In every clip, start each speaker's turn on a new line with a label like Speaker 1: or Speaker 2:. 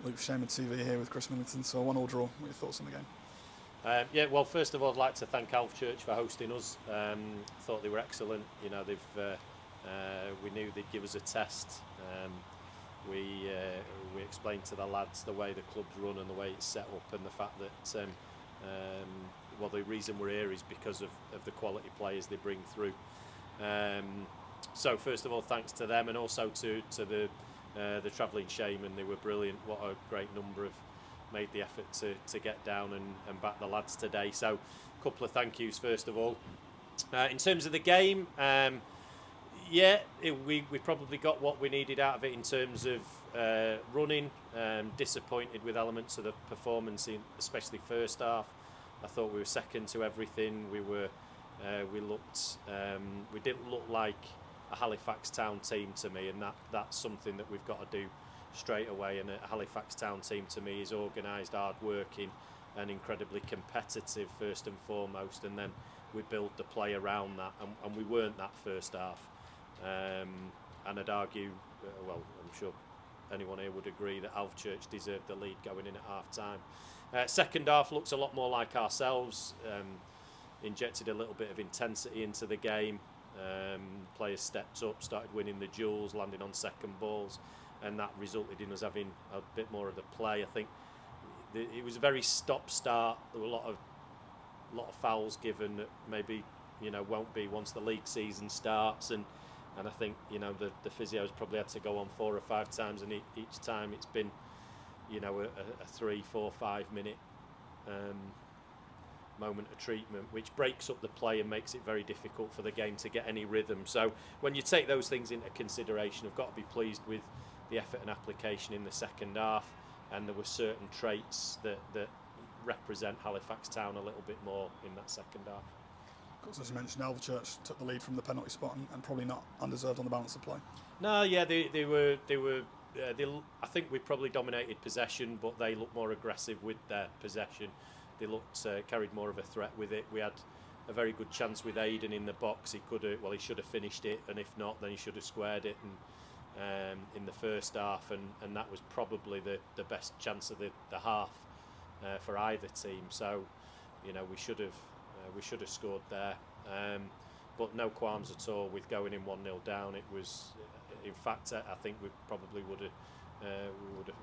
Speaker 1: Luke Shaman TV here with Chris Millington. So 1-1 draw. What are your thoughts on the game?
Speaker 2: Yeah, well, first of all, I'd like to thank Alvechurch for hosting us. Thought they were excellent. You know, we knew they'd give us a test. We explained to the lads the way the club's run and the way it's set up, and the fact that well, the reason we're here is because of the quality players they bring through. So first of all, thanks to them, and also to the travelling shaman. They were brilliant. What a great number of made the effort to get down and back the lads today. So a couple of thank yous first of all. In terms of the game, we probably got what we needed out of it in terms of running. Disappointed with elements of the performance, especially first half. I thought we were second to everything. We didn't look like a Halifax Town team to me, and that's something that we've got to do straight away. And a Halifax Town team to me is organised, hard-working and incredibly competitive first and foremost, and then we build the play around that, and we weren't that first half. And I'd argue, well, I'm sure anyone here would agree that Alvechurch deserved the lead going in at half-time. Second half looks a lot more like ourselves, injected a little bit of intensity into the game. Players stepped up, started winning the duels, landing on second balls, and that resulted in us having a bit more of the play. I think it was a very stop-start. There were a lot of fouls given that maybe won't be once the league season starts, and I think the physios probably had to go on 4 or 5 times, and each time it's been a 3, 4, 5 minute moment of treatment, which breaks up the play and makes it very difficult for the game to get any rhythm. So when you take those things into consideration, I've got to be pleased with the effort and application in the second half, and there were certain traits that represent Halifax Town a little bit more in that second half.
Speaker 1: Of course, as you mentioned, Alvechurch took the lead from the penalty spot and probably not undeserved on the balance of play.
Speaker 2: No, yeah, they were. I think we probably dominated possession, but they looked more aggressive with their possession. They looked carried more of a threat with it. We had a very good chance with Aidan in the box. He should have finished it, and if not, then he should have squared it. And in the first half, and that was probably the best chance of the half for either team. So, we should have scored there. But no qualms at all with going in 1-0 down. It was, in fact, I think we probably would have.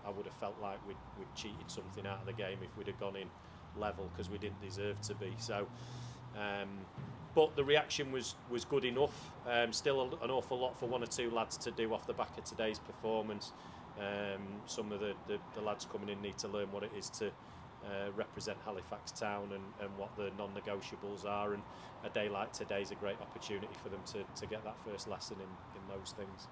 Speaker 2: I would have felt like we'd cheated something out of the game if we'd have gone in level, because we didn't deserve to be. So, but the reaction was good enough. Still an awful lot for 1 or 2 lads to do off the back of today's performance. Some of the lads coming in need to learn what it is to represent Halifax Town and what the non-negotiables are, and a day like today is a great opportunity for them to get that first lesson in those things.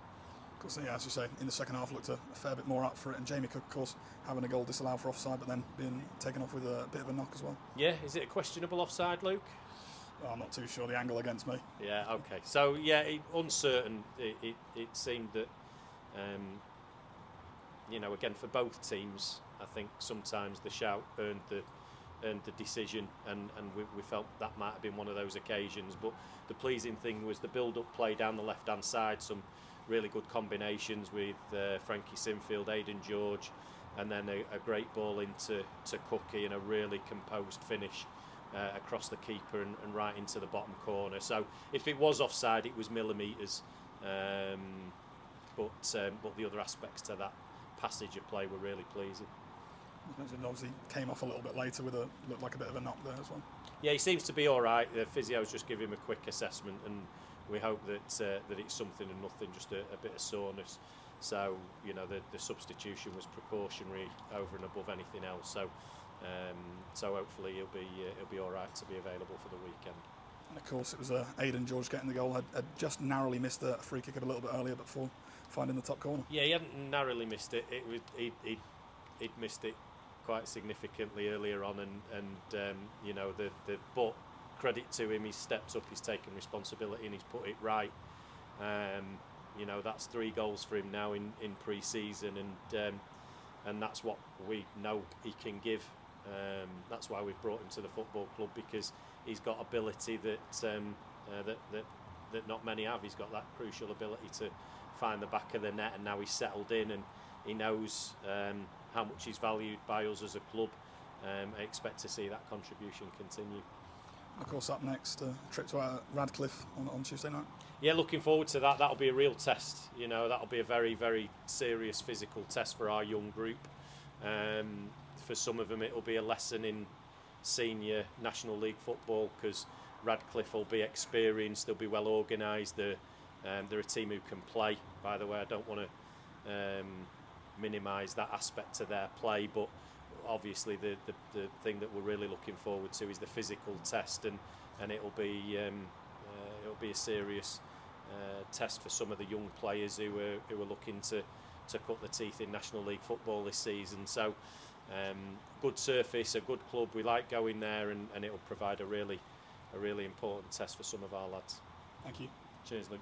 Speaker 1: Of course, yeah, as you say, in the second half looked a fair bit more up for it, and Jamie Cook, of course, having a goal disallowed for offside, but then being taken off with a bit of a knock as well.
Speaker 2: Yeah, is it a questionable offside, Luke?
Speaker 1: Well, I'm not too sure, the angle against me.
Speaker 2: Yeah, okay. So, yeah, uncertain. It seemed that, again, for both teams, I think sometimes the shout earned the decision, and we felt that might have been one of those occasions. But the pleasing thing was the build-up play down the left-hand side, some really good combinations with Frankie Sinfield, Aidan George, and then a great ball into Cookie, and a really composed finish across the keeper and right into the bottom corner. So if it was offside, it was millimetres, but the other aspects to that passage of play were really pleasing.
Speaker 1: Obviously came off a little bit later with looked like a bit of a knock there as well.
Speaker 2: Yeah, he seems to be all right. The physios just give him a quick assessment, and we hope that it's something and nothing, just a bit of soreness. So the substitution was precautionary over and above anything else. So hopefully he'll be all right to be available for the weekend.
Speaker 1: And of course it was Aidan George getting the goal. Had just narrowly missed a free kick a little bit earlier before finding the top corner.
Speaker 2: Yeah, he hadn't narrowly missed it. He'd missed it quite significantly earlier on, but credit to him, he's stepped up, he's taken responsibility, and he's put it right. That's 3 goals for him now in pre-season, and that's what we know he can give. That's why we've brought him to the football club, because he's got ability that not many have. He's got that crucial ability to find the back of the net, and now he's settled in, and he knows how much he's valued by us as a club. I expect to see that contribution continue.
Speaker 1: Of course, up next, trip to Radcliffe on Tuesday night.
Speaker 2: Yeah, looking forward to that. That'll be a real test. You know, that'll be a very, very serious physical test for our young group. For some of them, it'll be a lesson in senior National League football, because Radcliffe will be experienced, they'll be well organised. They're a team who can play. By the way, I don't want to minimise that aspect to their play, but obviously the thing that we're really looking forward to is the physical test, and it'll be a serious test for some of the young players who are looking to cut the teeth in National League football this season. So good surface, a good club. We like going there, and it'll provide a really important test for some of our lads.
Speaker 1: Thank you.
Speaker 2: Cheers, Luke.